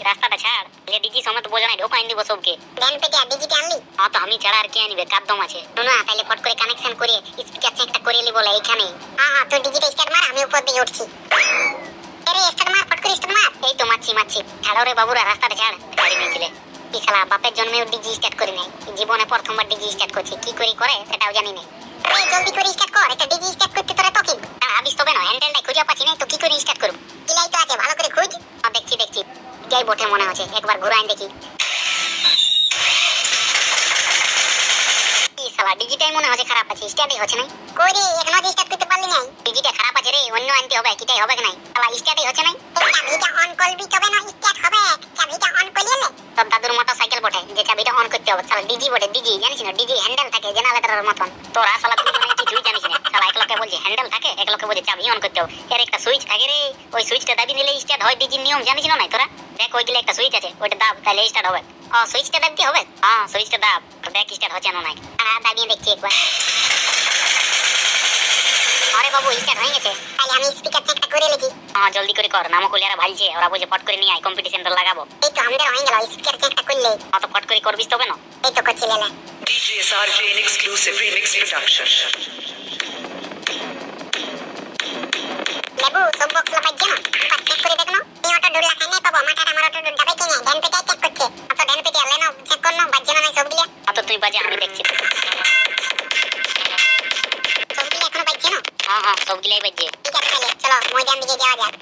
রাস্তাটা ছাড়, ডিজি সমেত বোঝা নাই ঢোকাই দিব সবকে। ধ্যান পেটিয়া ডিজিটা আনলি? তো আমি ছাড়া আর কে আনিবে, কাদ্দম আছে। শোনা তাইলে ফট করে কানেকশন করে স্পিকার চেকটা করে লি বলে এইখানে। হ্যাঁ তুই ডিজিটা স্টার্ট মার, আমি উপর দিয়ে উঠছি। আরে স্টার্ট মার, ফট করে স্টার্ট মার। এই তো মারছি। ছাড়ো রে বাবুরা, রাস্তাটা ছাড়। গাড়ি নিয়েছিলে কি শালা বাপের জন্মেও ডিজি স্টার্ট করি নাই, জীবনে প্রথমবার ডিজি স্টার্ট করছি। কি করে সেটাও জানি না। এই জলদি করে স্টার্ট কর, এটা ডিজি স্টার্ট করতে তোরা তো কি আবিস তবে না, হ্যান্ডেলটা খুঁজে পাচ্ছি না তো কি করে স্টার্ট করব? কিলাই তো আছে, ভালো করে খুঁজ। দেখছি যাই বটে মনে হচ্ছে, একবার ঘুরাই দেখি। শালা ডিজিটাই মনে হচ্ছে খারাপ আছে, স্টার্টই হচ্ছে না। কই রে, এখনো স্টার্ট করতে পারলি নাই? ডিজিটা খারাপ আছে রে, অন্য আনতে হবে, কিটাই হবে না। শালা স্টার্টই হচ্ছে না। চাবিটা অন করবি তবে না স্টার্ট হবে। চাবিটা অন করলি না? তোর দাদুর মোটরসাইকেল বটে, যে চাবিটা অন করতে হবে। শালা ডিজি বটে, ডিজি জানিস না, ডিজি হ্যান্ডেল থাকে জেনারেটরের মতন। তোরা শালা তুই মানে কিছুই জানিস না। শালা এক লোকে বলছে হ্যান্ডেল থাকে, এক লোকে বলছে চাবি অন করতে হবে। এর একটা সুইচ থাকে রে, ওই সুইচটা দাবি দিলে স্টার্ট হয়। ডিজির নিয়ম জানিস না তোরা? দেখ ওইগুলো একটা সুইচ আছে, ওইটা দাব তাহলে স্টার্ট হবে। সুইচটা দাবতে হবে। সুইচটা দাব, দেখ স্টার্ট হচ্ছে না নাই। দাবিয়ে দেখছি একবার। আরে বাবু স্টার্ট হয়ে গেছে। তাহলে আমি স্পিকার চেকটা করে লিখি। জলদি করে কর, নামো কুলিয়ারা ভালছে, ওরা বলছে ফট করে নিয়ে আয়, কম্পিটিশনটা লাগাবো। এই তো আমাদের হয়ে গেল, স্পিকার চেকটা করলে। তো ফট করে করবিস তবে না। এই তো করছি লেলা। DJ SRJ in exclusive remix production. লেবু সব বক্স লাগাই জানো, একবার চেক করে দেখনো। এই অটো ডুল লাগাই নাই পাবো, মাথাটা আমার অটো ডুল দাবাই কিনে ধ্যান পেটাই চেক করছে। তো ধ্যান পেটাই লেনো চেক করনো, বাজছে না সবগুলো। তো তুই বাজে, আমি দেখছি। সবগুলো এখনো বাজছে না? সবগুলাই বাজছে। ঠিক আছে তাহলে চলো ময়দান দিকে যাওয়া যাক।